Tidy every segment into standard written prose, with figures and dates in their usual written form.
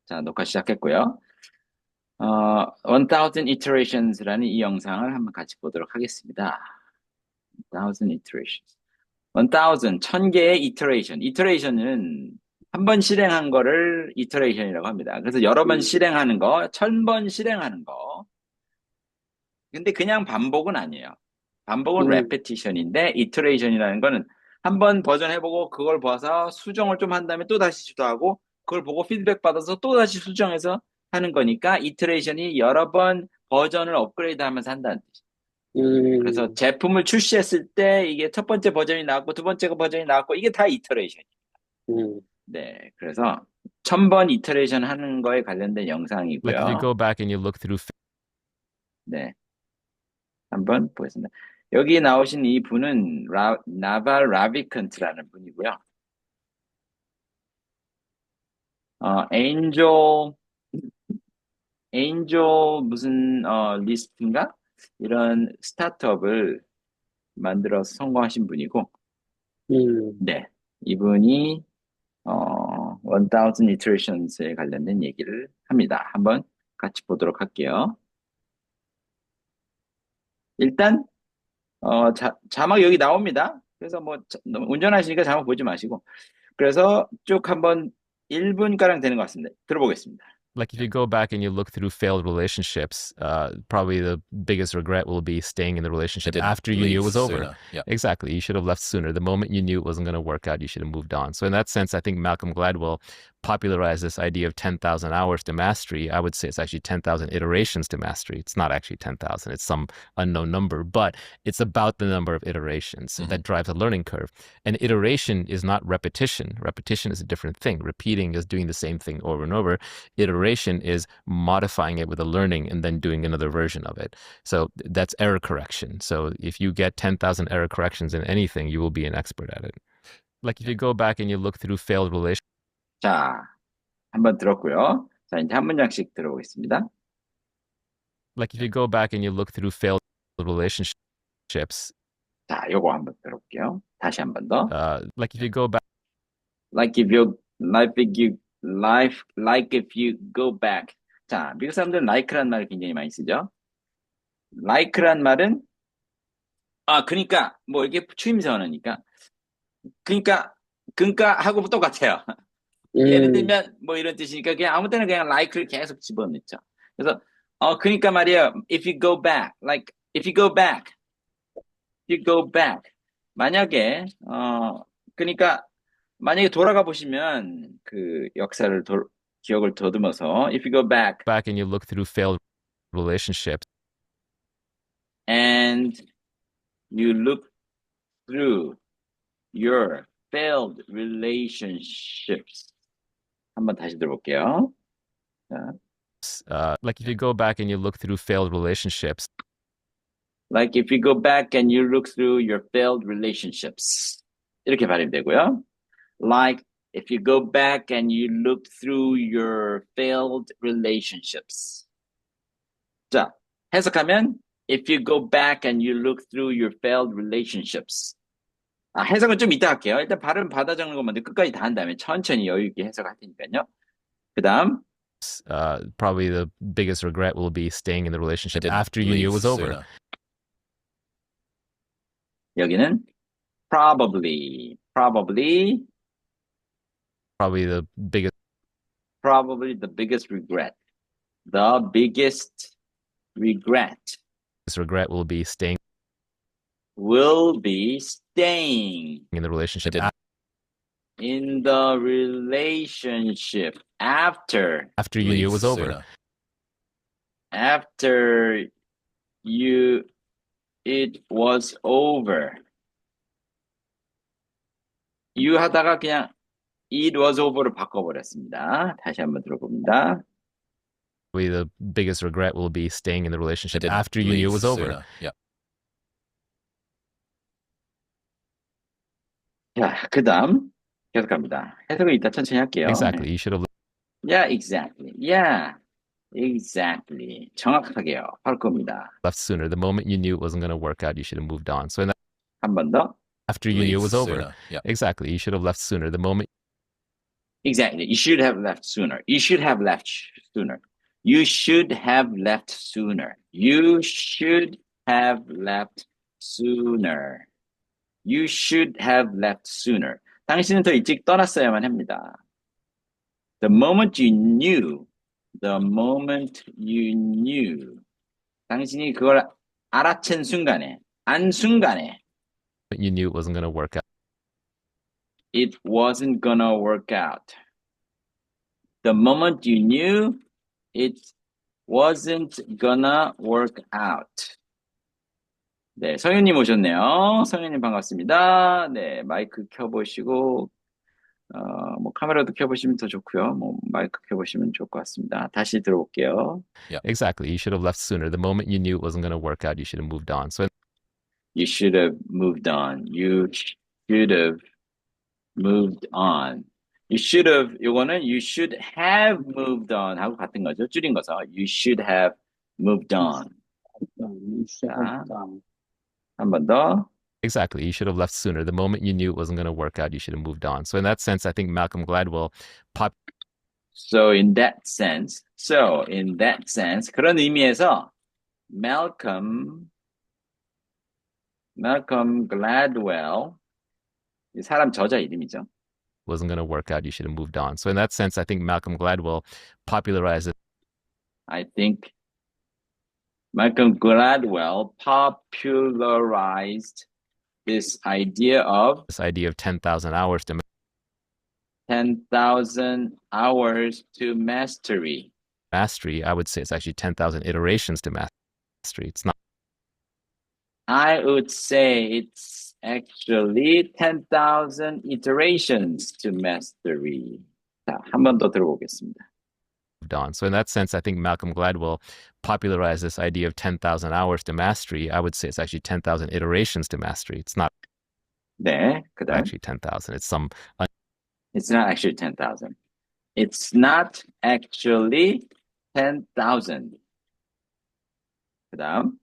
자, 녹화 시작했고요. 1000 iterations라는 이 영상을 한번 같이 보도록 하겠습니다. 1000 iterations. 1000개의 iteration. iteration은 한 번 실행한 거를 iteration이라고 합니다. 그래서 여러 번 실행하는 거, 1000번 실행하는 거. 근데 그냥 반복은 아니에요. 반복은 repetition인데 iteration이라는 거는 한 번 버전 해보고 그걸 봐서 수정을 좀 한 다음에 또 다시 시도하고 그걸 보고 피드백 받아서 또 다시 수정해서 하는 거니까 iteration이 여러 번 버전을 업그레이드 하면서 한다는 뜻이에요. 그래서 제품을 출시했을 때 이게 첫 번째 버전이 나왔고 두 번째 버전이 나왔고 이게 다 이터레이션이에요. 음, 네, 그래서 1000번 이터레이션 하는 거에 관련된 Like if you 영상이고요. go back and you look through 네, 한번 보겠습니다. 여기 나오신 이 분은 나발 라비컨트라는 분이고요. 엔젤 무슨 리스트인가 이런 스타트업을 만들어서 성공하신 분이고, 네, 이분이 1000 iterations에 관련된 얘기를 합니다. 한번 같이 보도록 할게요. 일단 자막 여기 나옵니다. 그래서 뭐 운전하시니까 자막 보지 마시고 그래서 쭉 한번 1분가량 되는 것 같습니다. 들어보겠습니다. like if you go back and you look through failed relationships, probably the biggest regret will be staying in the relationship after you knew it was over. Sooner. Yeah. Exactly. You should have left sooner. The moment you knew it wasn't going to work out, you should have moved on. So in that sense, I think Malcolm Gladwell popularized this idea of 10,000 hours to mastery. I would say it's actually 10,000 iterations to mastery. It's not actually 10,000. It's some unknown number, but it's about the number of iterations that drives a learning curve. And iteration is not repetition. Repetition is a different thing. Repeating is doing the same thing over and over. Iteration is modifying it with a learning and then doing another version of it. So that's error correction. So if you get 10,000 error corrections in anything, you will be an expert at it. Like if you go back and you look through failed relationships. 자, 한번 들었고요. 자, 이제 한 문장씩 들어보겠습니다. Like if you go back and you look through failed relationships. 자, 요거 한번 들어볼게요. 다시 한 번 더. Like if you go back. Like if you go back. 자, 미국 사람들은 like란 말을 굉장히 많이 쓰죠. like란 말은 그러니까 뭐 이게 추임새 언어니까 그러니까 하고 똑같아요. 예를 들면 뭐 이런 뜻이니까 그냥 아무 때나 그냥 like를 계속 집어넣죠. 그래서 그러니까 말이에요. If you go back, like if you go back, 만약에 그러니까 만약에 돌아가 보시면 그 역사를 기억을 더듬어서 if you go back and you look through failed relationships and you look through your failed relationships. 한번 다시 들어볼게요. 자. Like if you go back and you look through failed relationships. Like if you go back and you look through your failed relationships. 이렇게 발음이 되고요. Like if you go back and you look through your failed relationships. 자, 해석하면 if you go back and you look through your failed relationships. 해석은 좀 이따 할게요. 일단 발음 받아 적는 것 먼저 끝까지 다 한 다음에 천천히 여유 있게 해석할 테니까요. 그 다음 probably the biggest regret will be staying in the relationship after you knew it was over. 여기는 probably the biggest regret. The biggest regret. This regret will be staying in the relationship after you knew it was over. After it was over. You 하다가 그냥 it was over로 바꿔버렸습니다. 다시 한번 들어봅니다. The biggest regret will be staying in the relationship after you knew it was over. Yeah. 자, 그 다음 계속합니다. 해석을 이따 천천히 할게요. Exactly. You should have Yeah, exactly. Yeah, exactly. 정확하게요. 할 겁니다. left sooner. The moment you knew it wasn't going to work out, you should have moved on. So 한 번 더. after you knew it was over. Sooner. Yeah. Exactly. You should have left sooner. The moment Exactly. You should have left sooner. You should have left sooner. You should have left sooner. You should have left sooner. You should have left sooner. 당신은 더 일찍 떠났어야만 합니다. The moment you knew, the moment you knew. 당신이 그걸 알아챈 순간에, 안 순간에, But you knew it wasn't going to work out. it wasn't gonna work out. The moment you knew, it wasn't gonna work out. 네, 성현님 오셨네요. 성현님 반갑습니다. 네, 마이크 켜보시고, 뭐 카메라도 켜보시면 더 좋고요. 뭐 마이크 켜보시면 좋을 것 같습니다. 다시 들어볼게요. Exactly. You should have left sooner. The moment you knew it wasn't going to work out, you should have moved on. So You should have moved on. You should have moved on. You should have, 요거는 you should have moved on 하고 같은 거죠. 줄인 거서. You should have moved on. 자, 한 번 더. exactly. You should have left sooner. The moment you knew it wasn't going to work out, you should have moved on. So in that sense, I think Malcolm Gladwell So in that sense, 그런 의미에서 Malcolm Gladwell, 이 사람 저자 이름이죠. wasn't going to work out, you should have moved on. So in that sense, I think Malcolm Gladwell popularized it. I think Malcolm Gladwell popularized this idea of This idea of 10,000 hours to 10,000 hours to mastery. mastery. I would say it's actually 10,000 iterations to mastery. It's not I would say it's actually 10,000 iterations to mastery. 자, 한 번 더 들어보겠습니다. moved on. So in that sense, I think Malcolm Gladwell popularized this idea of 10,000 hours to mastery. I would say it's actually 10,000 iterations to mastery. It's not 네, 그다음. actually 10,000. It's some It's not actually 10,000. It's not actually 10,000. 그다음.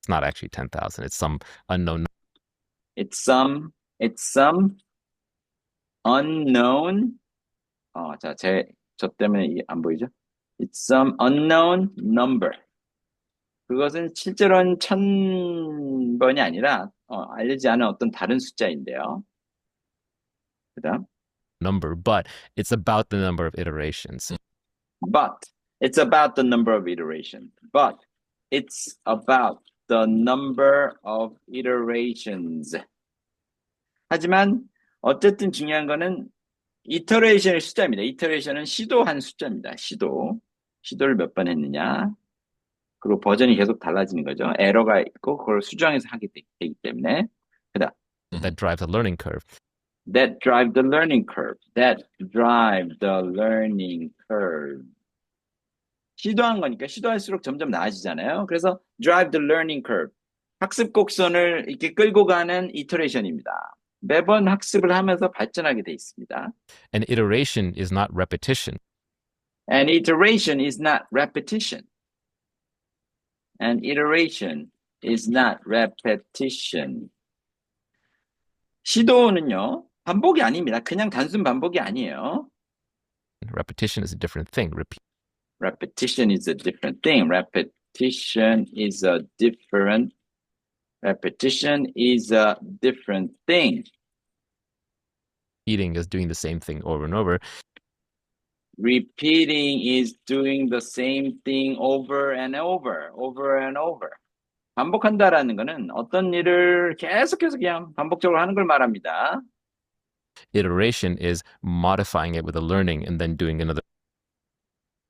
it's not actually 10,000. It's some unknown It's some unknown. 자, 저 때문에 안 보이죠? It's some unknown number. 그것은 실제로는 1000번이 아니라 알려지지 않은 어떤 다른 숫자인데요. 그다음. number, but it's about the number of iterations. But it's about the number of iterations. But it's about the number of iterations. 하지만 어쨌든 중요한 거는 iteration의 숫자입니다. iteration은 시도한 숫자입니다. 시도를 몇 번 했느냐. 그리고 버전이 계속 달라지는 거죠. 에러가 있고 그걸 수정해서 하게 되기 때문에. 그다음. That drives a learning curve. That drive the learning curve. That drive the learning curve. 시도한 거니까 시도할수록 점점 나아지잖아요. 그래서 drive the learning curve. 학습 곡선을 이렇게 끌고 가는 이터레이션입니다. 매번 학습을 하면서 발전하게 돼 있습니다. And iteration is not repetition. And iteration is not repetition. And iteration is not repetition. 시도는요, 반복이 아닙니다. 그냥 단순 반복이 아니에요. Repetition is a different thing. Repetition is a different thing. Repetition is a different thing. Repeating is doing the same thing over and over. Repeating is doing the same thing over and over. 반복한다라는 거는 어떤 일을 계속해서 그냥 반복적으로 하는 걸 말합니다. Iteration is modifying it with a learning and then doing another.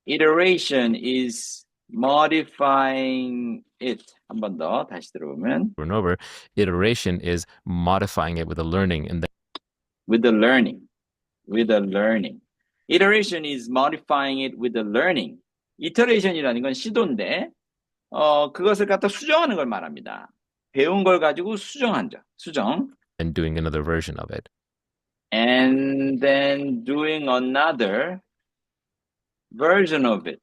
Iteration is modifying it. 한 번 더 다시 들어보면 Over and over. Iteration is modifying it with a learning and then with the learning. Iteration is modifying it with the learning. Iteration이라는 건 시도인데 그것을 갖다 수정하는 걸 말합니다. 배운 걸 가지고 수정. and doing another version of it. And then doing another version of it.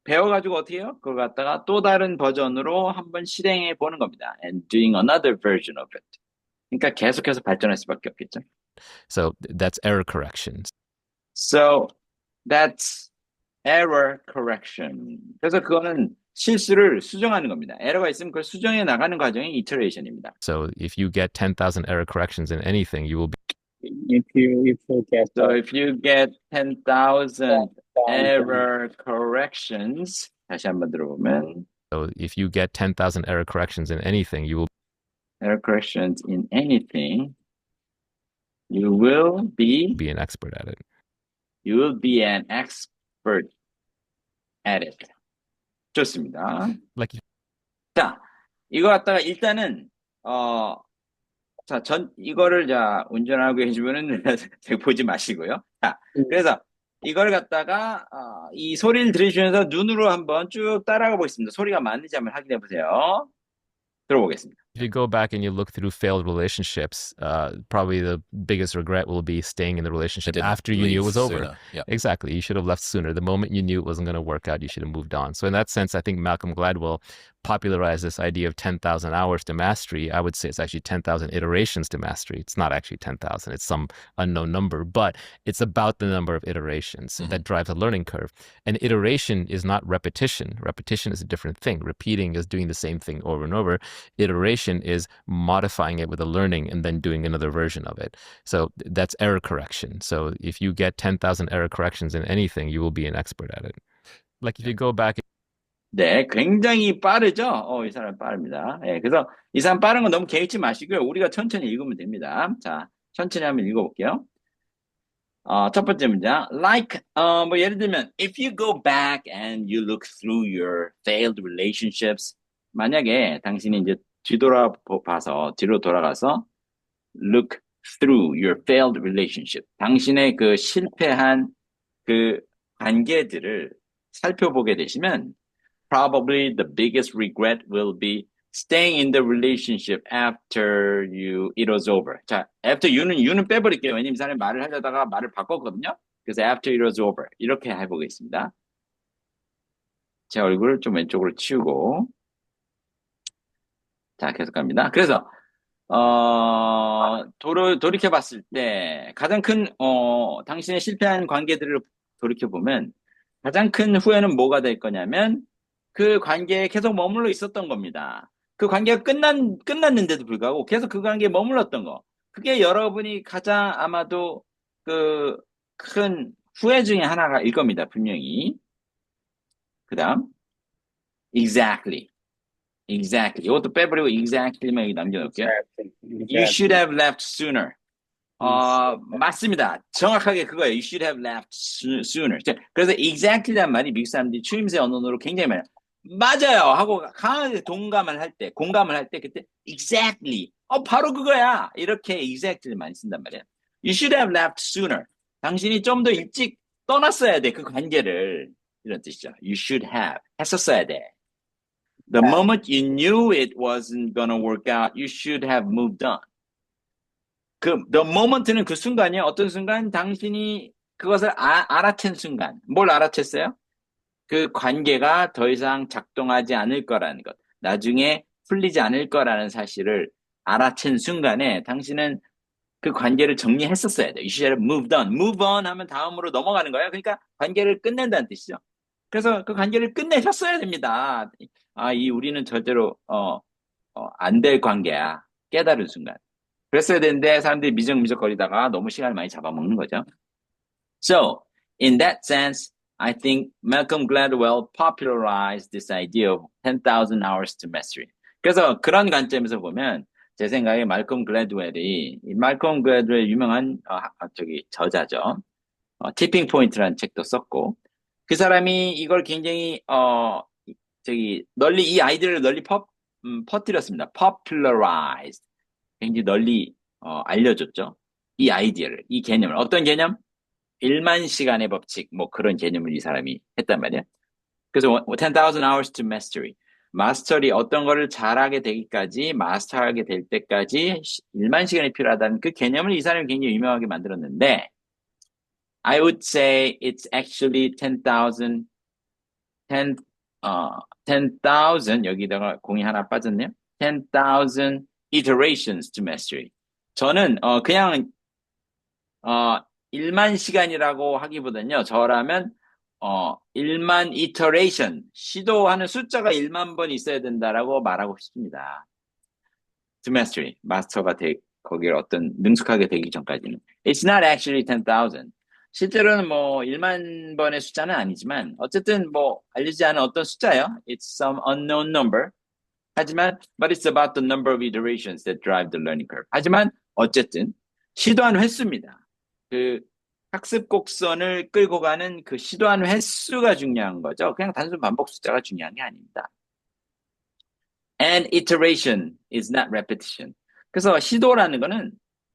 배워가지고 어떻게 해요? 그걸 갖다가 또 다른 버전으로 한번 실행해 보는 겁니다. And doing another version of it. 그러니까 계속해서 발전할 수밖에 없겠죠. So that's error correction. So that's error correction. 그래서 그거는 실수를 수정하는 겁니다. 에러가 있으면 그걸 수정해 나가는 과정이 iteration입니다. So if you get 10,000 error corrections in anything, you will be So if you get 10,000 error corrections, 다시 한번 들어보면 so if you get 10,000 error corrections in anything, you will error corrections in anything, you will be be an expert at it. you will be an expert at it. 좋습니다. Like 자, 이거 갖다가 일단은 이거를 운전하고 해주면은 보지 마시고요. 자, 그래서 이걸 갖다가 이 소리를 들으시면서 눈으로 한번 쭉 따라가 보겠습니다. 소리가 맞는지 한번 확인해 보세요. 들어보겠습니다. if you go back and you look through failed relationships, probably the biggest regret will be staying in the relationship after you knew it was over. Yep. Exactly. You should have left sooner. The moment you knew it wasn't going to work out, you should have moved on. So in that sense, I think Malcolm Gladwell popularized this idea of 10,000 hours to mastery. I would say it's actually 10,000 iterations to mastery. It's not actually 10,000. It's some unknown number, but it's about the number of iterations that drives a learning curve. And iteration is not repetition. Repetition is a different thing. Repeating is doing the same thing over and over. Iteration is modifying it with a learning and then doing another version of it. So that's error correction. So if you get 10,000 error corrections in anything, you will be an expert at it. Like if you go back 네, 굉장히 빠르죠? 이 사람 빠릅니다. 예, 그래서 이 사람 빠른 거 너무 개의치 마시고요. 우리가 천천히 읽으면 됩니다. 자, 천천히 한번 읽어볼게요. 첫 번째 문장. 뭐 예를 들면, if you go back and you look through your failed relationships, 만약에 당신이 이제 뒤로 돌아가서 look through your failed relationship, 당신의 그 실패한 그 관계들을 살펴보게 되시면 probably the biggest regret will be staying in the relationship after it was over. 자, after you는 빼버릴게요. 왜냐면 이 사람이 말을 하려다가 말을 바꿨거든요. 그래서 after it was over. 이렇게 해보겠습니다. 제 얼굴을 좀 왼쪽으로 치우고. 자, 계속 갑니다. 그래서, 돌이켜봤을 때, 가장 큰, 당신의 실패한 관계들을 돌이켜보면, 가장 큰 후회는 뭐가 될 거냐면, 그 관계에 계속 머물러 있었던 겁니다. 그 관계가 끝났는데도 불구하고 계속 그 관계에 머물렀던 거. 그게 여러분이 가장 아마도 그 큰 후회 중에 하나가일 겁니다. 분명히. 그 다음. Exactly. 이것도 빼버리고 exactly만 여기 남겨놓을게요. You should have left sooner. 맞습니다. 정확하게 그거예요. You should have left sooner. 그래서 exactly란 말이 미국 사람들이 추임새 언어로 굉장히 많아요. 맞아요 하고 강하게 공감을 할 때 그때 exactly 바로 그거야 이렇게 exactly 많이 쓴단 말이야. You should have left sooner. 당신이 좀 더 일찍 떠났어야 돼 그 관계를 이런 뜻이죠. You should have 했었어야 돼. The moment you knew it wasn't gonna work out, you should have moved on. the moment는 그 순간이에요. 어떤 순간 당신이 그것을 알아챈 순간. 뭘 알아챘어요? 그 관계가 더 이상 작동하지 않을 거라는 것, 나중에 풀리지 않을 거라는 사실을 알아챈 순간에 당신은 그 관계를 정리했었어야 돼요. You should have moved on. Move on 하면 다음으로 넘어가는 거예요. 그러니까 관계를 끝낸다는 뜻이죠. 그래서 그 관계를 끝내셨어야 됩니다. 우리는 절대로 안 될 관계야. 깨달은 순간. 그랬어야 되는데 사람들이 미적미적거리다가 너무 시간을 많이 잡아먹는 거죠. So, in that sense, I think Malcolm Gladwell popularized this idea of 10,000 hours to mastery. 그래서 그런 관점에서 보면 제 생각에 말콤 글래드웰의 유명한 저자죠. 티핑 포인트라는 책도 썼고 그 사람이 이걸 굉장히 널리 이 아이디어를 널리 퍼뜨렸습니다. popularized. 굉장히 널리 알려줬죠. 이 아이디어를, 이 개념을. 어떤 개념? 1만 시간의 법칙, 뭐 그런 개념을 이 사람이 했단 말이야. 그래서 10,000 hours to mastery. 마스터리 어떤 거를 잘하게 되기까지, 마스터하게 될 때까지 1만 시간이 필요하다는 그 개념을 이 사람이 굉장히 유명하게 만들었는데, I would say it's actually 10,000, 여기다가 공이 하나 빠졌네요. 10,000 iterations to mastery. 저는, 그냥 1만 시간이라고 하기보다는요, 저라면, 1만 iteration, 시도하는 숫자가 1만 번 있어야 된다라고 말하고 싶습니다. To mastery, 마스터가 거기를 어떤 능숙하게 되기 전까지는. It's not actually 10,000. 실제로는 뭐 1만 번의 숫자는 아니지만 어쨌든 뭐 알려지지 않은 어떤 숫자예요. It's some unknown number. 하지만 but it's about the number of iterations that drive the learning curve. 하지만 어쨌든 시도한 횟수입니다. 그 학습 곡선을 끌고 가는 그 시도한 횟수가 중요한 거죠. 그냥 단순 반복 숫자가 중요한 게 아닙니다. And iteration is not repetition. 그래서 시도라는 거는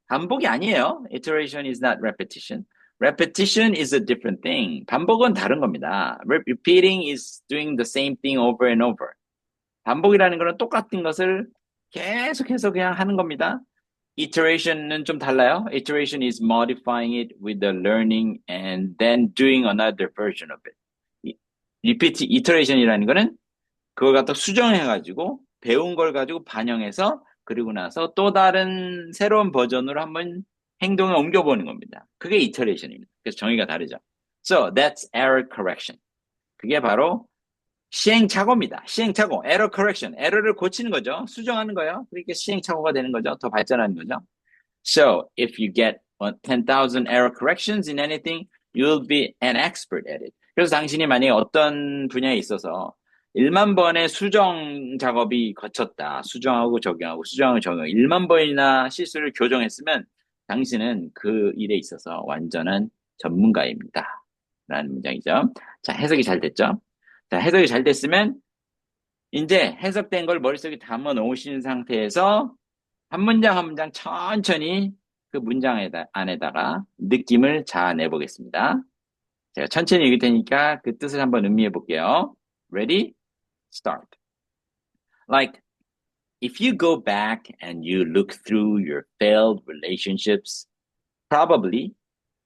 반복이 아니에요. Iteration is not repetition. Repetition is a different thing. 반복은 다른 겁니다. Repeating is doing the same thing over and over. 반복이라는 거는 똑같은 것을 계속해서 그냥 하는 겁니다. Iteration은 좀 달라요. Iteration is modifying it with the learning and then doing another version of it. Iteration이라는 거는 그걸 갖다 수정해가지고 배운 걸 가지고 반영해서 그리고 나서 또 다른 새로운 버전으로 한번 행동을 옮겨보는 겁니다. 그게 iteration입니다. 그래서 정의가 다르죠. So that's error correction. 그게 바로 시행착오입니다. 시행착오, error correction. 에러를 고치는 거죠. 수정하는 거예요. 그러니까 시행착오가 되는 거죠. 더 발전하는 거죠. So if you get 10,000 error corrections in anything, you'll be an expert at it. 그래서 당신이 만약에 어떤 분야에 있어서 1만 번의 수정 작업이 거쳤다. 수정하고 적용하고 수정하고 적용. 1만 번이나 실수를 교정했으면 당신은 그 일에 있어서 완전한 전문가입니다. 라는 문장이죠. 자, 해석이 잘 됐죠? 자, 해석이 잘 됐으면 이제 해석된 걸 머릿속에 담아 놓으신 상태에서 한 문장 한 문장 천천히 그 문장 안에다가 느낌을 자아내 보겠습니다. 제가 천천히 읽을 테니까 그 뜻을 한번 음미해 볼게요. Ready? Start. Like, if you go back and you look through your failed relationships, probably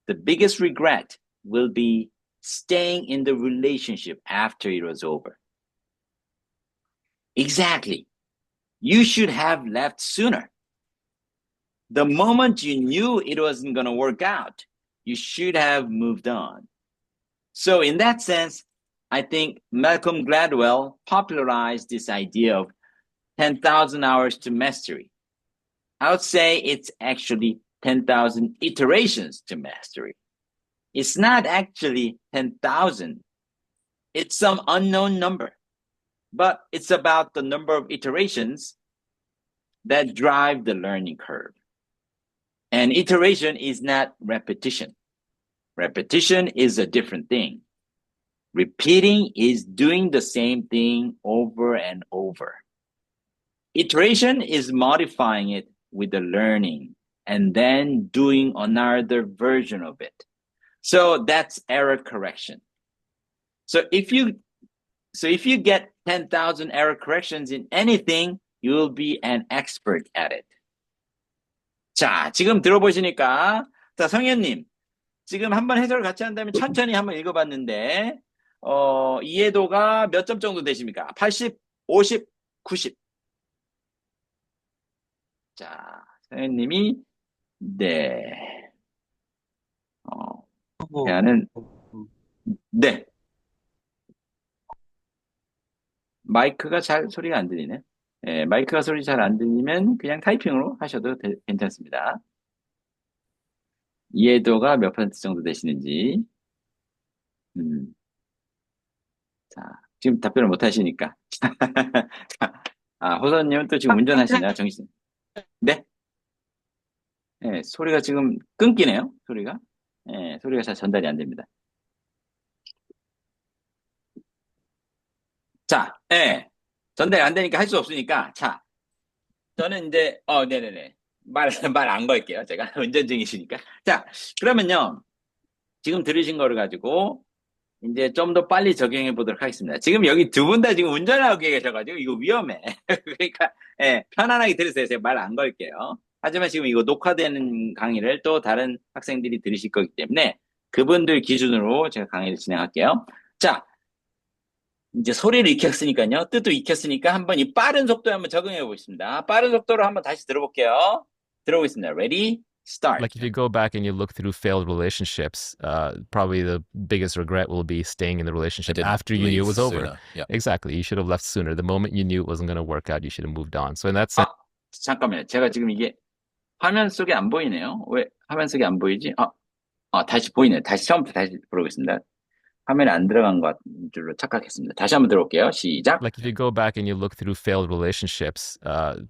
the biggest regret will be staying in the relationship after it was over. Exactly. You should have left sooner. The moment you knew it wasn't going to work out, you should have moved on. So in that sense, I think Malcolm Gladwell popularized this idea of 10,000 hours to mastery. I would say it's actually 10,000 iterations to mastery. It's not actually 10,000. It's some unknown number. But it's about the number of iterations that drive the learning curve. And iteration is not repetition. Repetition is a different thing. Repeating is doing the same thing over and over. Iteration is modifying it with the learning and then doing another version of it. So that's error correction. So if you get 10,000 error corrections in anything, you will be an expert at it. 자, 지금 들어보시니까, 자, 성현님, 지금 한번 해설을 같이 한다면 천천히 한번 읽어봤는데, 이해도가 몇 점 정도 되십니까? 80, 50, 90. 자, 성현님이, 네, 대안은, 네. 마이크가 소리가 안 들리네. 예, 마이크가 소리 잘 안 들리면 그냥 타이핑으로 하셔도 괜찮습니다. 이해도가 몇 퍼센트 정도 되시는지. 자, 지금 답변을 못 하시니까. 호선님은 또 지금 운전하시나요? 정신. 네? 예, 소리가 지금 끊기네요. 소리가. 예, 소리가 잘 전달이 안 됩니다. 자, 예. 전달이 안 되니까 할 수 없으니까. 자, 저는 이제, 네네네. 말 안 걸게요. 제가 운전 중이시니까. 자, 그러면요. 지금 들으신 거를 가지고 이제 좀 더 빨리 적용해 보도록 하겠습니다. 지금 여기 두 분 다 지금 운전하고 계셔가지고 이거 위험해. 그러니까 예, 편안하게 들으세요. 제가 말 안 걸게요. 하지만 지금 이거 녹화되는 강의를 또 다른 학생들이 들으실 거기 때문에 그분들 기준으로 제가 강의를 진행할게요. 자, 이제 소리를 익혔으니까요. 뜻도 익혔으니까 한번 이 빠른 속도에 한번 적용해 보겠습니다. 빠른 속도로 한번 다시 들어볼게요. 들어보겠습니다. Ready? start. Like if you go back and you look through failed relationships, probably the biggest regret will be staying in the I relationship didn't after you knew it leave was over. sooner. Yeah. Exactly. You should have left sooner. The moment you knew it wasn't going to work out, you should have moved on. So in that 아, sense, 잠깐만요. 제가 지금 이게 화면 속에 안 보이네요. 왜 화면 속에 안 보이지? 다시 보이네요. 다시 처음부터 다시 부르겠습니다. 화면에 안 들어간 것 같은 줄로 착각했습니다. 다시 한번 들어볼게요. 시작. like if you go back and you look through failed relationships,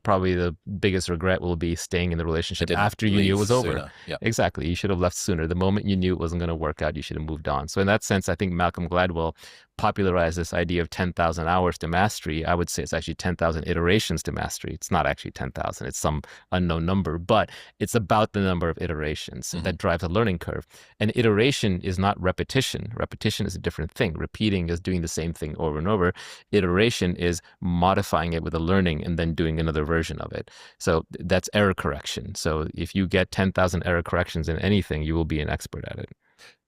probably the biggest regret will be staying in the I relationship didn't after you knew it leave was over. sooner. Yeah. Exactly. You should have left sooner. The moment you knew it wasn't going to work out, you should have moved on. So in that sense, I think Malcolm Gladwell popularized this idea of 10,000 hours to mastery. I would say it's actually 10,000 iterations to mastery. It's not actually 10,000. It's some unknown number, but it's about the number of iterations that drives a learning curve. And iteration is not repetition. Repetition is a different thing. Repeating is doing the same thing over and over. Iteration is modifying it with a learning and then doing another version of it. So that's error correction. So if you get 10,000 error corrections in anything, you will be an expert at it.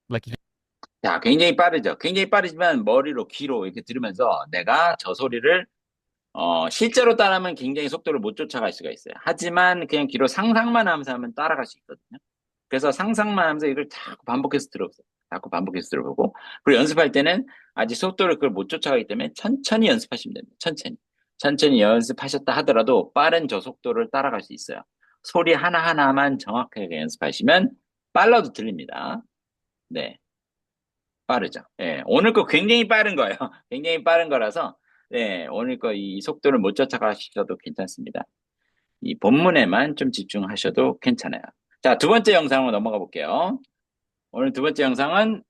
Like 자, 굉장히 빠르죠. 굉장히 빠르지만 머리로 귀로 이렇게 들으면서 내가 저 소리를 실제로 따라하면 굉장히 속도를 못 쫓아갈 수가 있어요. 하지만 그냥 귀로 상상만 하면서 하면 따라갈 수 있거든요. 그래서 상상만 하면서 이걸 자꾸 반복해서 들어보세요. 자꾸 반복해서 들어보고 그리고 연습할 때는 아직 속도를 그걸 못 쫓아가기 때문에 천천히 연습하시면 됩니다. 천천히. 천천히 연습하셨다 하더라도 빠른 저 속도를 따라갈 수 있어요. 소리 하나하나만 정확하게 연습하시면 빨라도 들립니다. 네. 빠르죠. 예, 오늘 거 굉장히 빠른 거예요. 굉장히 빠른 거라서, 네, 오늘 거 이 속도를 못 쫓아가셔도 괜찮습니다. 이 본문에만 좀 집중하셔도 괜찮아요. 자, 두 번째 영상으로 넘어가 볼게요. 오늘 두 번째 영상은,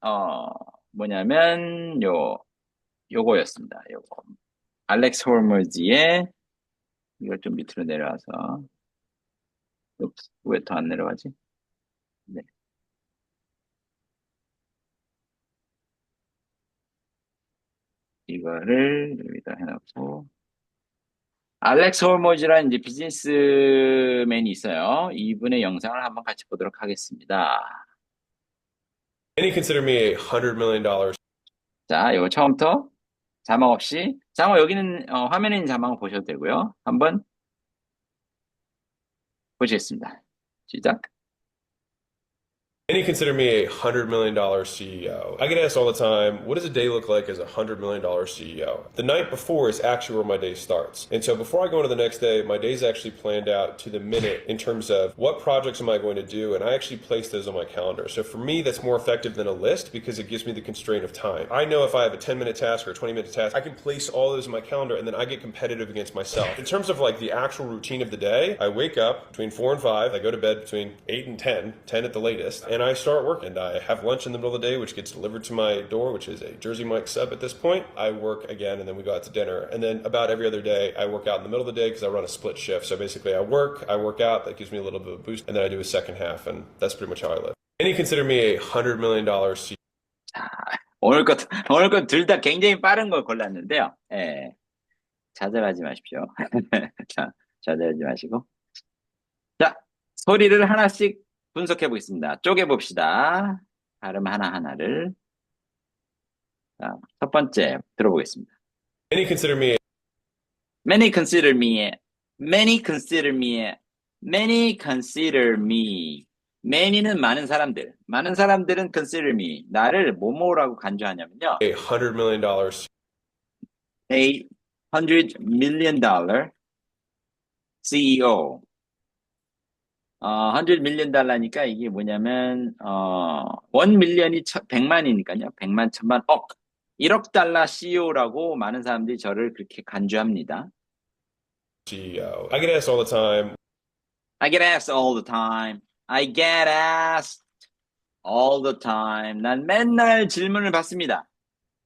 뭐냐면, 요거였습니다. 요거. 알렉스 홀머즈의, 이걸 좀 밑으로 내려와서, 왜 더 안 내려가지? 네. 이거를 여기다 해놓고, 알렉스 홀머즈라는 이제 비즈니스맨이 있어요. 이분의 영상을 한번 같이 보도록 하겠습니다. Many consider me a $100 million. 자, 이거 처음부터 자막 없이, 자막 여기는 화면에 있는 자막을 보셔도 되고요. 한번 보시겠습니다. 시작. Many consider me a $100 million CEO. I get asked all the time, what does a day look like as a $100 million CEO? The night before is actually where my day starts. And so before I go into the next day, my day is actually planned out to the minute in terms of what projects am I going to do, and I actually place those on my calendar. So for me, that's more effective than a list because it gives me the constraint of time. I know if I have a 10-minute task or a 20-minute task, I can place all those in my calendar and then I get competitive against myself. In terms of like the actual routine of the day, I wake up between 4 and 5, I go to bed between 8 and 10, 10 at the latest, and I start working. And I have lunch in the middle of the day, which gets delivered to my door, which is a Jersey Mike sub at this point. I work again, and then we go out to dinner. And then about every other day, I work out in the middle of the day because I run a split shift. So basically, I work out. That gives me a little bit of a boost, and then I do a second half, and that's pretty much how I live. Many consider me a $100 million CEO. 자, 오늘 것 둘 다 굉장히 빠른 걸 골랐는데요. 예, 좌절하지 마십시오. 자, 좌절하지 마시고. 자, 소리를 하나씩 분석해 보겠습니다. 쪼개 봅시다. 발음 하나하나를. 자, 첫 번째 들어보겠습니다. Many consider me Many consider me. Many consider me. Many consider me. Many는 많은 사람들. 많은 사람들은 consider me. 나를 뭐뭐라고 간주하냐면요. a $100 million $100 million CEO. $100 million 이게 뭐냐면, 1 million이 100만이니까요. 100만, 1000만, 억. 1억 달러 CEO라고 많은 사람들이 저를 그렇게 간주합니다. CEO. I get asked all the time, I get asked all the time. I get asked all the time. 난 맨날 질문을 받습니다.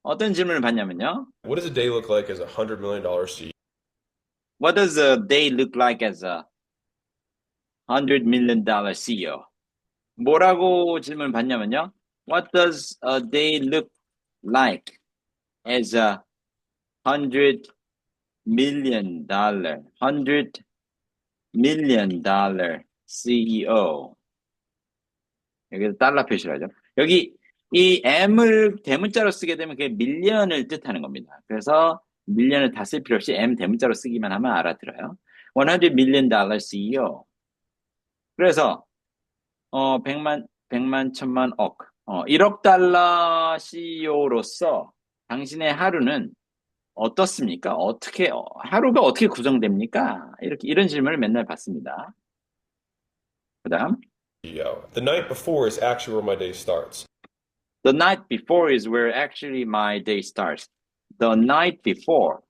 어떤 질문을 받냐면요. what does a day look like as a $100 million CEO? What does a day look like as a $100 million CEO? 뭐라고 질문을 받냐면요. What does a day look like as a $100 million CEO? 여기서 달러 표시를 하죠. 여기 이 M을 대문자로 쓰게 되면 그게 밀리언을 뜻하는 겁니다. 그래서 밀리언을 다 쓸 필요 없이 M 대문자로 쓰기만 하면 알아들어요. $100 million CEO. 그래서 백만, 천만, 억. 1억 달러 CEO로서 당신의 하루는 어떻습니까? 하루가 어떻게 구성됩니까? 이런 질문을 맨날 받습니다. 그 다음, CEO. The night before is actually where my day starts. the night before is where actually my day starts. The night before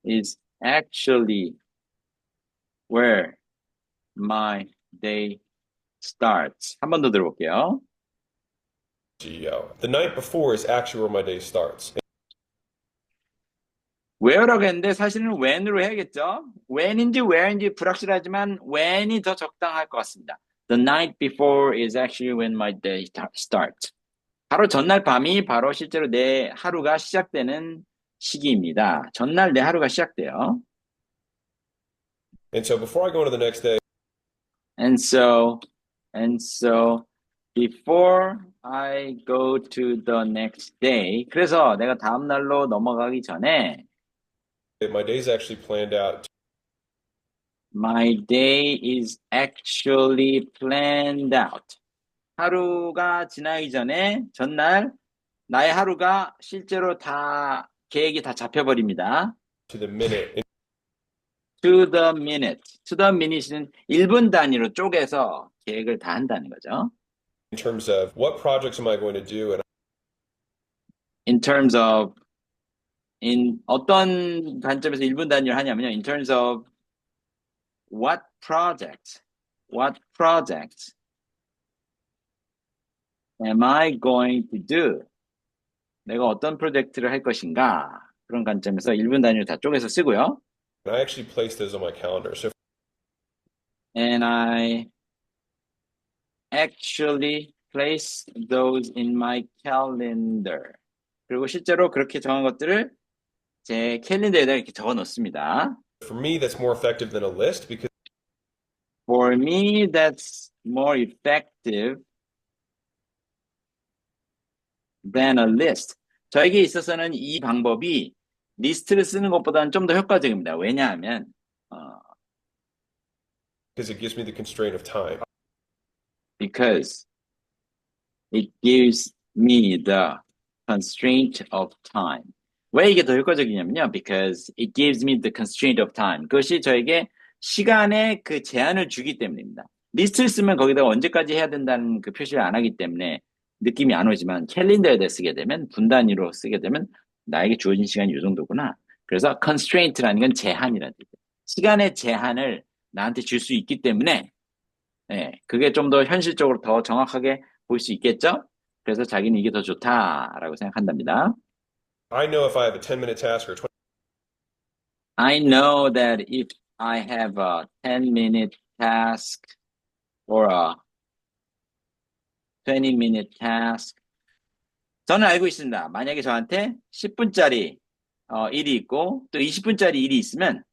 is actually where my day starts. 한 번 더 들어볼게요. CEO. The night before is actually where my day starts. where라고 했는데 사실은 when으로 해야겠죠? when인지 where인지 불확실하지만 when이 더 적당할 것 같습니다. The night before is actually when my day starts. 바로 전날 밤이 바로 실제로 내 하루가 시작되는 시기입니다. 전날 내 하루가 시작돼요. And so before I go into the next day, And so before I go to the next day. 그래서 내가 다음 날로 넘어가기 전에 my day is actually planned out my day is actually planned out. 하루가 지나기 전에 전날 나의 하루가 실제로 다 계획이 다 잡혀버립니다. to the minute To the minute. To the minute는 1분 단위로 쪼개서 계획을 다 한다는 거죠. in terms of what projects am I going to do, and In terms of 어떤 관점에서 1분 단위로 하냐면요. In terms of what project am I going to do? 내가 어떤 프로젝트를 할 것인가? 그런 관점에서 1분 단위로 다 쪼개서 쓰고요. I actually place those on my calendar. So And I actually place those in my calendar. 그리고 실제로 그렇게 정한 것들을 제 캘린더에다 이렇게 적어 놓습니다. for me, that's more effective than a list because For me, that's more effective than a list. 저에게 있어서는 이 방법이 리스트를 쓰는 것보다는 좀 더 효과적입니다. 왜냐하면 it gives me the constraint of time. because it gives me the constraint of time. 왜 이게 더 효과적이냐면요. Because it gives me the constraint of time. 그것이 저에게 시간의 그 제한을 주기 때문입니다. 리스트를 쓰면 거기다가 언제까지 해야 된다는 그 표시를 안 하기 때문에 느낌이 안 오지만 캘린더에 쓰게 되면 분 단위로 쓰게 되면 나에게 주어진 시간이 이 정도구나. 그래서 constraint라는 건 제한이라는 뜻이에요. 시간의 제한을 나한테 줄 수 있기 때문에 그게 좀 더 현실적으로 더 정확하게 볼 수 있겠죠? 그래서 자기는 이게 더 좋다라고 생각한답니다. I know if I have a 10-minute task or 20 I know that if I have a 10-minute task or a 20-minute task, 저는 알고 있습니다. 만약에 저한테 10분짜리 일이 있고 또 20분짜리 일이 있으면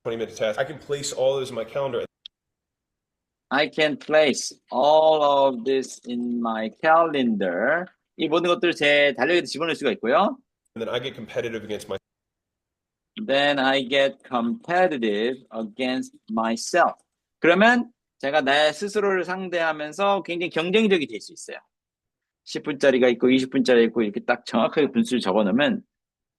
20-minute task, I can place all those in my calendar. I can place all of this in my calendar. 이 모든 것들을 제 달력에 집어넣을 수가 있고요. And then I get competitive against my Then I get competitive against myself. 그러면 제가 내 스스로를 상대하면서 굉장히 경쟁적이 될 수 있어요. 10분짜리가 있고 20분짜리 있고 이렇게 딱 정확하게 분수를 적어놓으면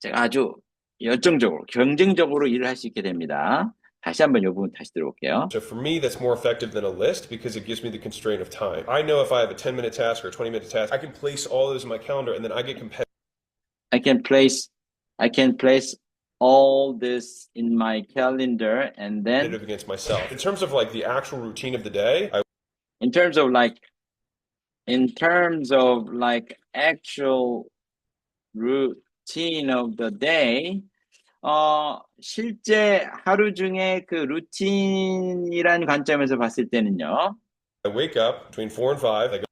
제가 아주 열정적으로, 경쟁적으로 일을 할 수 있게 됩니다. 다시 한번 이 부분 다시 들어볼게요. So for me, that's more effective than a list because it gives me the constraint of time. I know if I have a 10-minute task or a 20-minute task, I can place all those in my calendar and then I get competitive I can place all this in my calendar and then against myself. In terms of like the actual routine of the day, in terms of actual routine of the day, 실제 하루 중에 그 루틴이란 관점에서 봤을 때는요. I wake up between 4 and 5.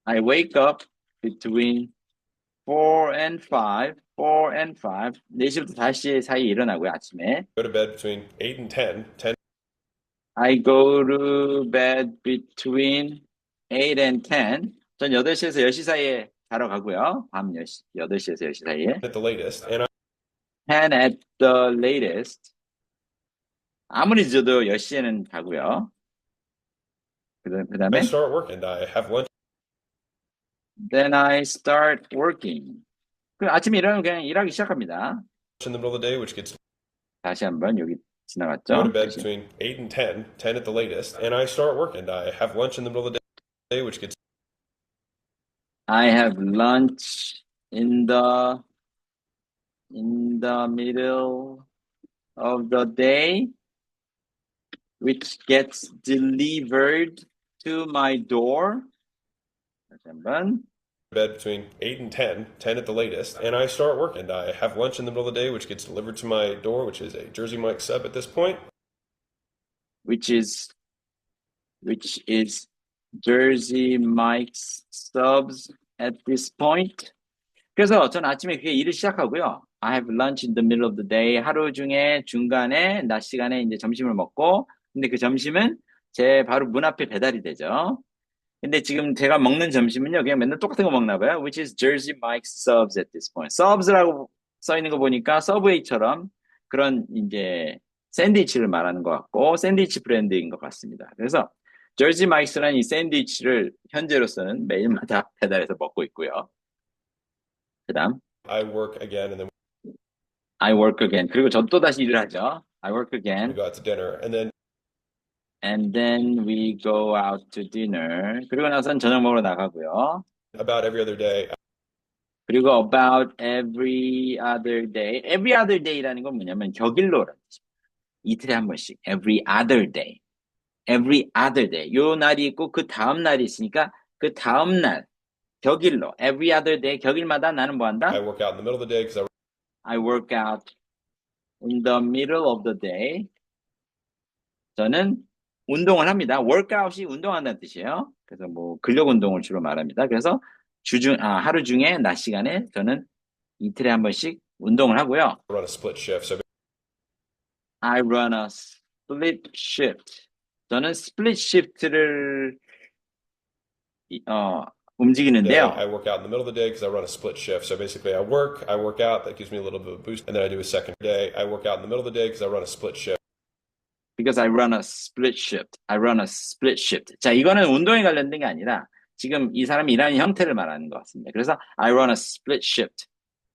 I wake up between 4 and 5, 4시부터 5시 사이에 일어나고요, 아침에. Go to bed between 8 and 10. I go to bed between 8 and 10. 전 8시에서 10시 사이에 자러 가고요. 밤 8시에서 10시 사이에. At the latest. And 10 at the latest. 아무리 늦어도 10시에는 가고요. 그 I 다음에 start work and I have lunch then I start working. 그 아침에 일어나면 그냥 일하기 시작합니다. in the middle of the day, which gets 다시 한번 여기 go to 지나갔죠? bed 다시. between 8 and 10, 10 at the latest, and I start work and I have lunch in the middle of the day, which gets I have lunch in the middle of the day, which gets delivered to my door. 다시 한번. bed between 8 and 10, 10 at the latest, and I start work and I have lunch in the middle of the day, which gets delivered to my door, which is a Jersey Mike sub at this point. which is Jersey Mike's subs at this point. 그래서 저는 아침에 그게 일을 시작하고요. I have lunch in the middle of the day. 하루 중에 중간에 낮 시간에 이제 점심을 먹고, 근데 그 점심은 제 바로 문 앞에 배달이 되죠. 근데 지금 제가 먹는 점심은요, 그냥 맨날 똑같은 거 먹나 봐요. Which is Jersey Mike's subs at this point. subs라고 써 있는 거 보니까 서브웨이처럼 그런 이제 샌드위치를 말하는 것 같고, 샌드위치 브랜드인 것 같습니다. 그래서 Jersey Mike's라는 이 샌드위치를 현재로서는 매일마다 배달해서 먹고 있고요. 그 다음, I work again, and then I work again. 그리고 저 또 다시 일을 하죠. I work we again. go out to dinner, And then we go out to dinner. 그리고 나서는 저녁 먹으러 나가고요. about every other day, 그리고 about every other day. every other day라는 건 뭐냐면 격일로라는 뜻입니다. 이틀에 한 번씩. every other day. every other day. 요 날이 있고 그 다음 날이 있으니까 그 다음 날 격일로. every other day. 격일마다 나는 뭐 한다? I work out in the middle of the day because I work out in the middle of the day. 저는 운동을 합니다. workout이 운동한다는 뜻이에요. 그래서 뭐 근력 운동을 주로 말합니다. 그래서 하루 중에 낮 시간에 저는 이틀에 한 번씩 운동을 하고요. I run a split shift. So I run a split shift. 저는 split shift를 움직이는데요. I work out in the middle of the day because I run a split shift. So basically, I work out. That gives me a little bit of a boost, and then I do a second day. I work out in the middle of the day because I run a split shift. Because I run a split shift. I run a split shift. 자, 이거는 운동에 관련된 게 아니라 지금 이 사람이 일하는 형태를 말하는 것 같습니다. 그래서 I run a split shift.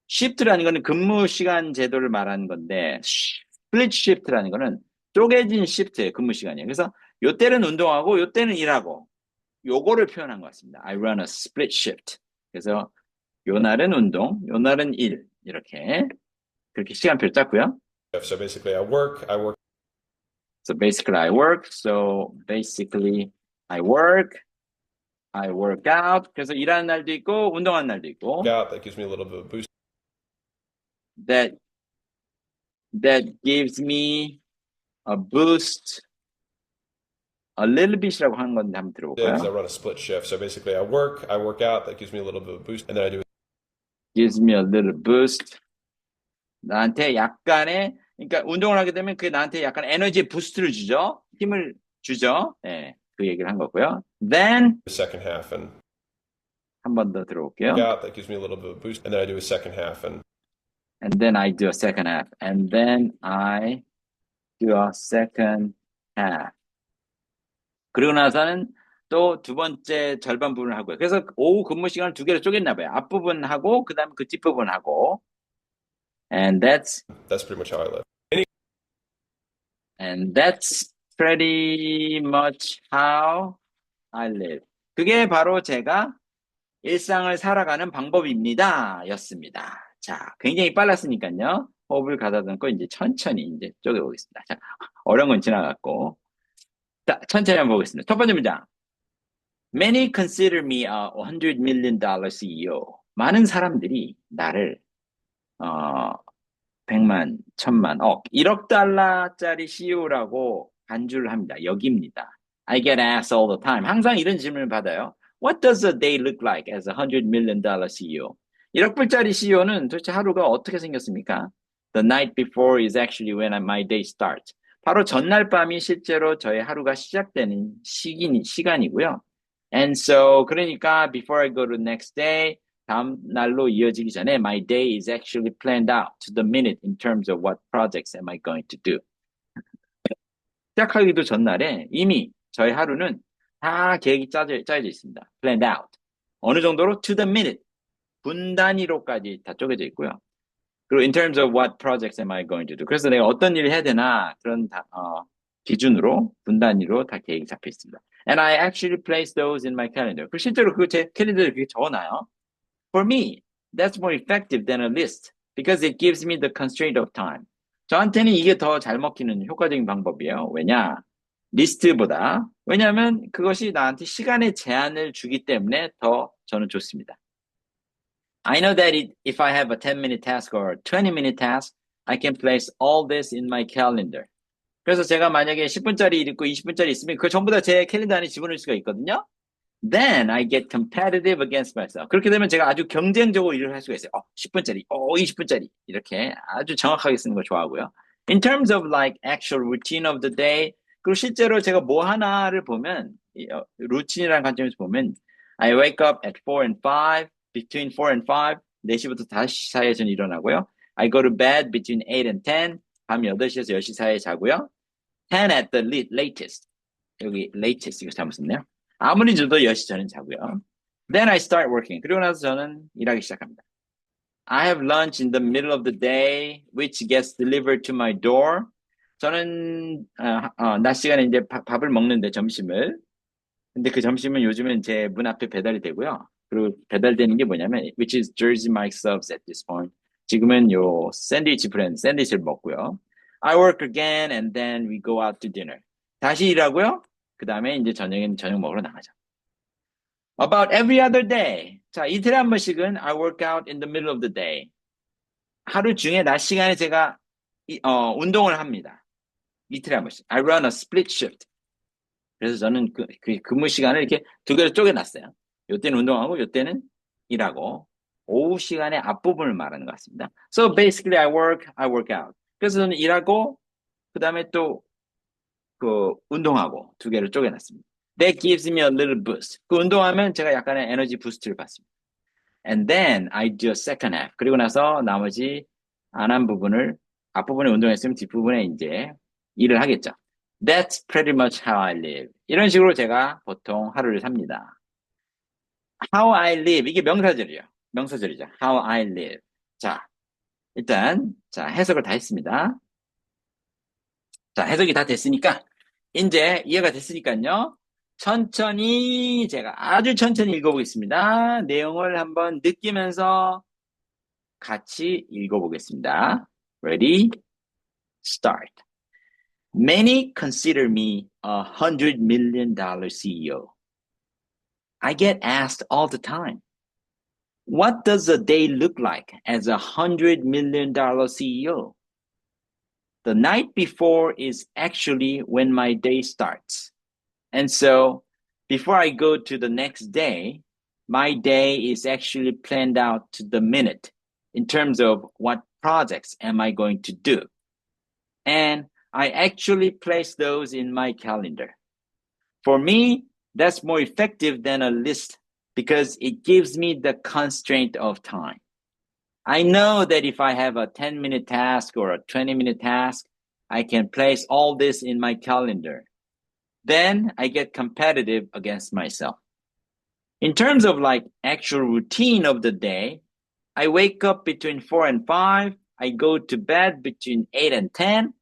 shift라는 거는 근무 시간 제도를 말하는 건데 split shift라는 거는 쪼개진 shift예요. 근무 시간이에요. 그래서 요 때는 운동하고 요 때는 일하고 요거를 표현한 것 같습니다. I run a split shift. 그래서 요 날은 운동, 요 날은 일 이렇게 그렇게 시간표를 짰고요. So basically, I work. So basically I work. So basically I work. I work out. 그래서 일하는 날도 있고 운동하는 날도 있고. Out. That gives me a little bit of a boost. That gives me a boost. A little bit이라고 하는 건데 한번 Because I 들어볼까요? run a split shift. So basically, I work out. That gives me a little bit of a boost, and then I do Gives me a little boost. 나한테 약간의 그러니까 운동을 하게 되면 그게 나한테 약간 에너지 부스트를 주죠. 힘을 주죠. 네, 그 얘기를 한 거고요. Then the second half and 한 번 더 들어볼게요. out. That gives me a little bit of a boost, and then I do a second half and then I do a second half. And then I do a second half. 그리고 나서는 또 두 번째 절반 부분을 하고요. 그래서 오후 근무 시간을 두 개로 쪼갰나 봐요. 앞부분 하고 그다음에 그 뒷부분 하고. And that's pretty much how I live. pretty much how I live. 그게 바로 제가 일상을 살아가는 방법입니다. 였습니다. 자, 굉장히 빨랐으니까요. 호흡을 가다듬고 이제 천천히 이제 쪼개보겠습니다. 자, 어려운 건 지나갔고. 자, 천천히 한번 보겠습니다. 첫 번째 문장. Many consider me a $100 million CEO. 많은 사람들이 나를 100만, 1000만, 억, 1억 달러짜리 CEO라고 간주를 합니다. 여깁니다. I get asked all the time. 항상 이런 질문을 받아요. What does a day look like as a $100 million CEO? 1억 불짜리 CEO는 도대체 하루가 어떻게 생겼습니까? The night before is actually when my day starts. 바로 전날 밤이 실제로 저의 하루가 시작되는 시간이고요. And so, 그러니까 before I go to the next day, 다음 날로 이어지기 전에 my day is actually planned out to the minute in terms of what projects am I going to do. 시작하기도 전날에 이미 저의 하루는 다 계획이 짜여져 있습니다. planned out. 어느 정도로 to the minute. 분 단위로까지 다 쪼개져 있고요. 그리고 in terms of what projects am I going to do. 그래서 내가 어떤 일을 해야 되나 그런 기준으로 분 단위로 다 계획이 잡혀 있습니다. And I actually place those in my calendar. 그리고 실제로 제 캘린더에 그렇게 적어놔요. For me, that's more effective than a list because it gives me the constraint of time. 저한테는 이게 더 잘 먹히는 효과적인 방법이에요. 왜냐? 리스트보다. 왜냐하면 그것이 나한테 시간의 제한을 주기 때문에 더 저는 좋습니다. I know that if I have a 10-minute task or a 20-minute task, I can place all this in my calendar. 그래서 제가 만약에 10분짜리 일 있고 20분짜리 있으면 그거 전부 다 제 캘린더 안에 집어넣을 수가 있거든요. Then I get competitive against myself. 그렇게 되면 제가 아주 경쟁적으로 일을 할 수가 있어요. 10분짜리, 20분짜리 이렇게 아주 정확하게 쓰는 걸 좋아하고요. In terms of like actual routine of the day, 그리고 실제로 제가 뭐 하나를 보면 루틴이라는 관점에서 보면 I wake up at 4 and 5, between 4 and 5, 4시부터 5시 사이에 저는 일어나고요. I go to bed between 8 and 10, 밤 8시에서 10시 사이에 자고요. 10 at the latest. 여기 latest 이거 잘못 썼네요. 아무리 늦어도 10시 전엔 자고요. Then I start working. 그리고 나서 저는 일하기 시작합니다. I have lunch in the middle of the day, which gets delivered to my door. 저는 낮 시간에 이제 밥을 먹는데 점심을. 근데 그 점심은 요즘은 제 문 앞에 배달이 되고요. 그리고 배달되는 게 뭐냐면, which is Jersey Mike subs at this point. 지금은 요 샌드위치 브랜드 샌드위치를 먹고요. I work again and then we go out to dinner. 다시 일하고요. 그 다음에 이제 저녁엔 저녁 먹으러 나가죠. About every other day. 자, 이틀에 한 번씩은 I work out in the middle of the day. 하루 중에 낮 시간에 제가 운동을 합니다. 이틀에 한 번씩. I run a split shift. 그래서 저는 그 근무 시간을 이렇게 두 개로 쪼개놨어요. 요때는 운동하고 요때는 일하고 오후 시간의 앞부분을 말하는 것 같습니다. So basically I work out. 그래서 저는 일하고 그 다음에 또 운동하고 두 개를 쪼개놨습니다. That gives me a little boost. 그 운동하면 제가 약간의 에너지 부스트를 받습니다. And then I do a second half. 그리고 나서 나머지 안 한 부분을 앞부분에 운동했으면 뒷부분에 이제 일을 하겠죠. That's pretty much how I live. 이런 식으로 제가 보통 하루를 삽니다. How I live. 이게 명사절이죠. How I live. 자, 일단 해석을 다 했습니다. 자, 해석이 다 됐으니까 이제 이해가 됐으니까요. 천천히 제가 아주 천천히 읽어보겠습니다. 내용을 한번 느끼면서 같이 읽어보겠습니다. Ready? Start. Many consider me a $100 million CEO. I get asked all the time, what does a day look like as a $100 million CEO? The night before is actually when my day starts. And so before I go to the next day, my day is actually planned out to the minute in terms of what projects am I going to do. And I actually place those in my calendar. For me, that's more effective than a list because it gives me the constraint of time. I know that if I have a 10-minute task or a 20-minute task, I can place all this in my calendar. Then I get competitive against myself. In terms of like actual routine of the day, I wake up between 4 and 5. I go to bed between 8 and 10,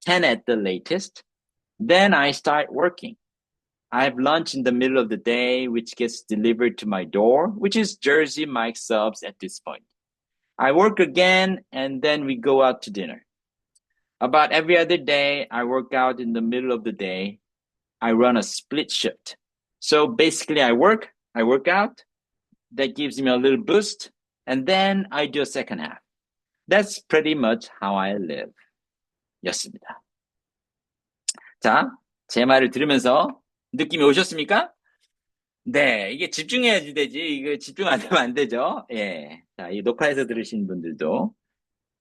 10 at the latest. Then I start working. I have lunch in the middle of the day, which gets delivered to my door, which is Jersey Mike subs at this point. I work again, and then we go out to dinner. About every other day, I work out in the middle of the day. I run a split shift. So basically I work out. That gives me a little boost. And then I do a second half. That's pretty much how I live. 였습니다. 자, 제 말을 들으면서 느낌이 오셨습니까? 네, 이게 집중해야지 되지. 이거 집중 안 되면 안 되죠. 예. 자, 이 녹화해서 들으신 분들도.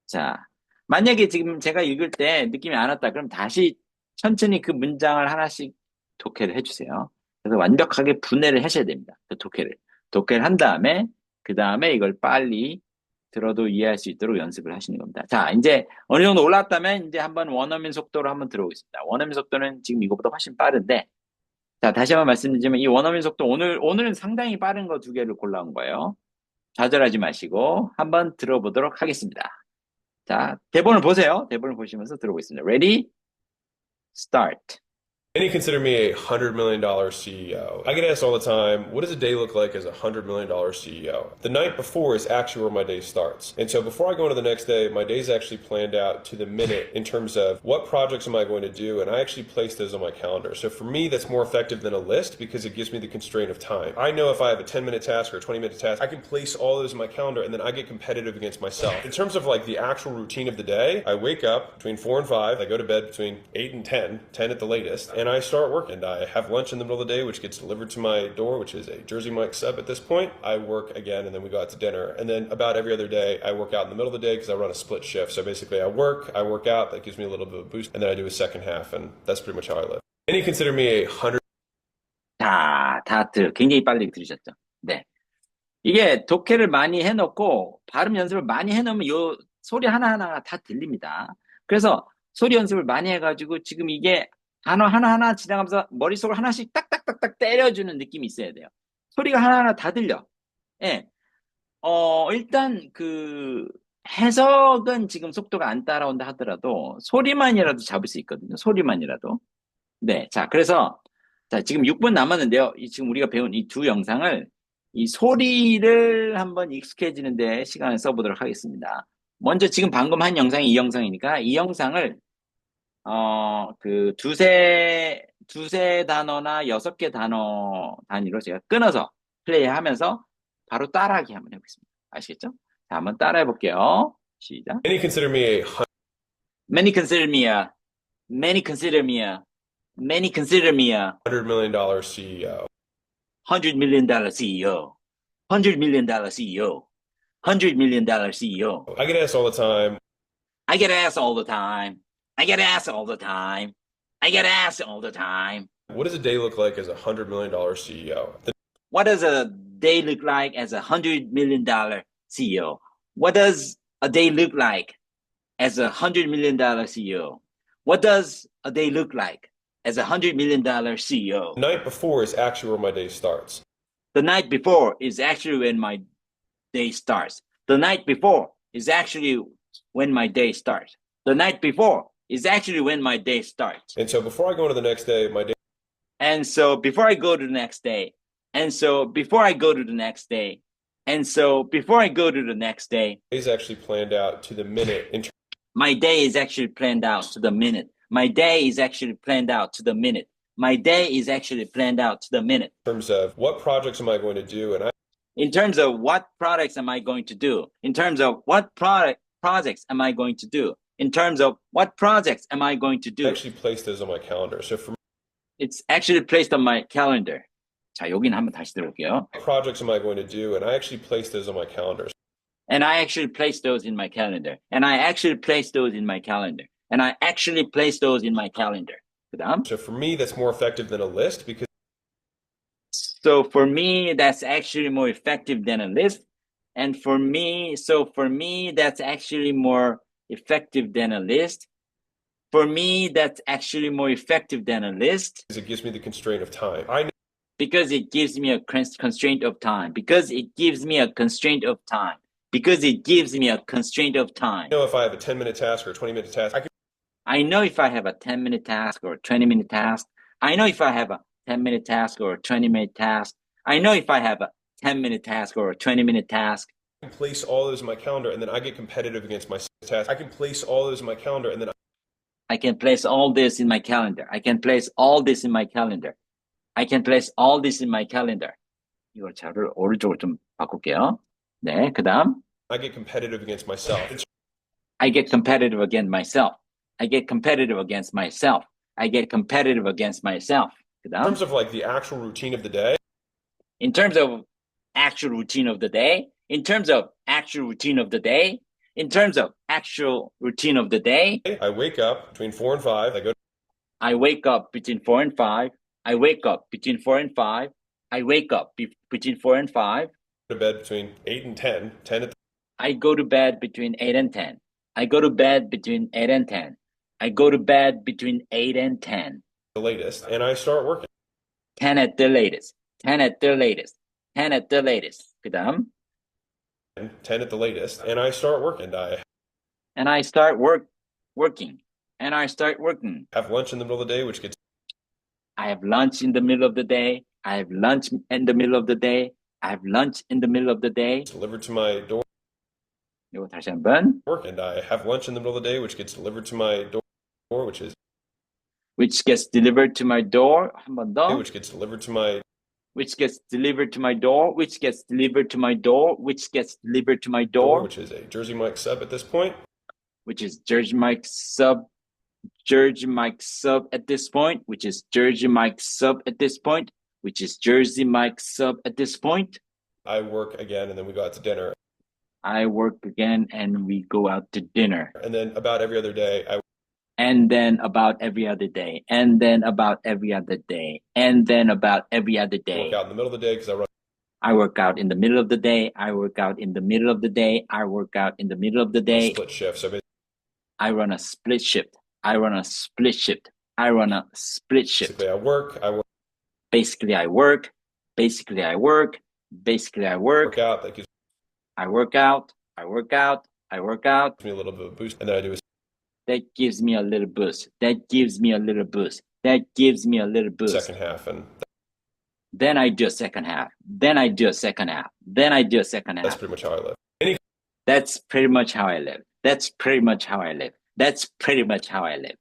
자, 만약에 지금 제가 읽을 때 느낌이 안 왔다. 그럼 다시 천천히 그 문장을 하나씩 독해를 해주세요. 그래서 완벽하게 분해를 하셔야 됩니다. 그 독해를 한 다음에, 그 다음에 이걸 빨리 들어도 이해할 수 있도록 연습을 하시는 겁니다. 자, 이제 어느 정도 올라왔다면 이제 한번 원어민 속도로 한번 들어오겠습니다. 원어민 속도는 지금 이거보다 훨씬 빠른데, 자, 다시 한번 말씀드리면 이 원어민 속도 오늘은 상당히 빠른 거 두 개를 골라온 거예요. 좌절하지 마시고 한번 들어보도록 하겠습니다. 자, 대본을 보세요. 대본을 보시면서 들어보겠습니다. Ready? Start. Many consider me a $100 million CEO. I get asked all the time, what does a day look like as a $100 million CEO? The night before is actually where my day starts. And so before I go into the next day, my day is actually planned out to the minute in terms of what projects am I going to do, and I actually place those on my calendar. So for me, that's more effective than a list because it gives me the constraint of time. I know if I have a 10-minute task or a 20-minute task, I can place all those in my calendar, and then I get competitive against myself. In terms of like the actual routine of the day, I wake up between 4 and 5, I go to bed between 8 and 10 at the latest, and I start working. And I have lunch in the middle of the day, which gets delivered to my door, which is a Jersey Mike sub at this point. I work again, and then we go out to dinner. And then about every other day, I work out in the middle of the day because I run a split shift. So basically, I work out, that gives me a little bit of a boost, and then I do a second half, and that's pretty much how I live. Many consider me a 100 자, 굉장히 빨리 들으셨죠? 네. 이게 독해를 많이 해놓고 발음 연습을 많이 해놓으면 요 소리 하나하나가 다 들립니다. 그래서 소리 연습을 많이 해가지고 지금 이게 단어 하나하나 지나가면서 머릿속을 하나씩 딱딱딱딱 때려주는 느낌이 있어야 돼요. 소리가 하나하나 다 들려. 예. 일단 해석은 지금 속도가 안 따라온다 하더라도 소리만이라도 잡을 수 있거든요. 소리만이라도. 네. 자, 그래서 자, 지금 6분 남았는데요. 지금 우리가 배운 이 두 영상을 이 소리를 한번 익숙해지는데 시간을 써보도록 하겠습니다. 먼저 지금 방금 한 영상이 이 영상이니까 이 영상을 두세 단어나 6개 단어 단위로 제가 끊어서 플레이하면서 바로 따라하기 한번 해보겠습니다. 아시겠죠? 자, 한번 따라해 볼게요. 시작. Many consider me a Many consider me a, many consider me a, many consider me a $100 million CEO. $100 million CEO. $100 million CEO. $100 million CEO. I get asked all the time, I get asked all the time. I get asked all the time. I get asked all the time. what does a day look like as a $100 million CEO? What does a day look like as a $100 million CEO? What does a day look like as a $100 million CEO? What does a day look like as a $100 million CEO? The night before is actually where my day starts. The night before is actually when my day starts. The night before is actually when my day starts. The night before is actually when my day starts. And so before I go into the next day, my day And so before I go to the next day, and so before I go to the next day, and so before I go to the next day, is actually planned out to the minute in my day is actually planned out to the minute. My day is actually planned out to the minute. My day is actually planned out to the minute. terms of what projects am I going to do, and I In terms of what products am I going to do? In terms of what projects am I going to do? In terms of what projects am I going to do? actually place those on my calendar. So for me, It's actually placed on my calendar. 자, 여기는 한번 다시 들어볼게요. what projects am I going to do, and I actually place those on my calendar. And I actually place those in my calendar. And I actually place those in my calendar. And I actually place those in my calendar. 그다음. So for me, that's more effective than a list because So for me, that's actually more effective than a list. And for me, that's actually more effective than a list. For me, that's actually more effective than a list it gives me the constraint of time. I because it gives me a constraint of time. Because it gives me a constraint of time. Because it gives me a constraint of time. know if I have a 10-minute task or a 20-minute task, I can I know if I have a 10-minute task or a 20-minute task. I know if I have a 10-minute task or a 20-minute task. I know if I have a 10-minute task or a 20-minute task. place all those in my calendar, and then I get competitive against my task. I can place all those in my calendar, and then I can place all this in my calendar. I can place all this in my calendar. I can place all this in my calendar. 이걸 자를 오른쪽으로 좀 바꿀게요. 네, 그다음. I get competitive against myself. I get competitive against myself. I get competitive against myself. I get competitive against myself. In 그다음. terms of like the actual routine of the day, In terms of actual routine of the day, in terms of actual routine of the day, in terms of actual routine of the day, I wake up between 4 and 5. I go I wake up between 4 and 5. I wake up between 4 and 5. I wake up between 4 and 5. to bed between 8 and 10. 10 at I go to bed between 8 and 10. I go to bed between 8 and 10. I go to bed between 8 and 10. the latest, and I start working. 10 at the latest. 10 at the latest. 10 at the latest. 그 다음. 10 at the latest, and I start work and I And I start working. And I start working. have lunch in the middle of the day, which gets I have lunch in the middle of the day. I have lunch in the middle of the day. I have lunch in the middle of the day. delivered to my door, 이거 다시 한번. and I have lunch in the middle of the day, which gets delivered to my door, which is Which gets delivered to my door. 한 번 더. which gets delivered to my Which gets delivered to my door. Which gets delivered to my door. Which gets delivered to my door, door. which is a Jersey Mike sub at this point. Which is Jersey Mike sub. Jersey Mike sub at this point. Which is Jersey Mike sub at this point. Which is Jersey Mike sub at this point. I work again, and then we go out to dinner. I work again and we go out to dinner. And then about every other day, I And then about every other day. And then about every other day. And then about every other day. work out in the middle of the day because I run I work out in the middle of the day. I work out in the middle of the day. I work out in the middle of the a day. split shift. So I run a split shift. I run a split shift. I run a split shift. basically, I work Basically, I work. Basically, I work. Basically, I work. out. That gives I work out. I work out. I work out. me a little bit of a boost, and then I do a That gives me a little boost. That gives me a little boost. That gives me a little boost. second half, and Then I do a second half. Then I do a second half. Then I do a second that's half. pretty much how I live. That's pretty much how I live. That's pretty much how I live. That's pretty much how I live.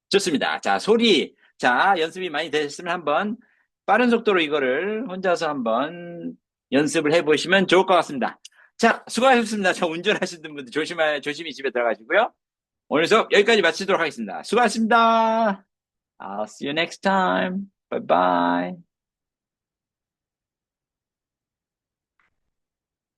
좋습니다. 자, 소리. 자, 연습이 많이 되셨으면 한번 빠른 속도로 이거를 혼자서 한번 연습을 해보시면 좋을 것 같습니다. 자, 수고하셨습니다. 자, 운전하시는 분들 조심히 집에 들어가시고요. 오늘 수업 여기까지 마치도록 하겠습니다. 수고하셨습니다. I'll see you next time. Bye bye.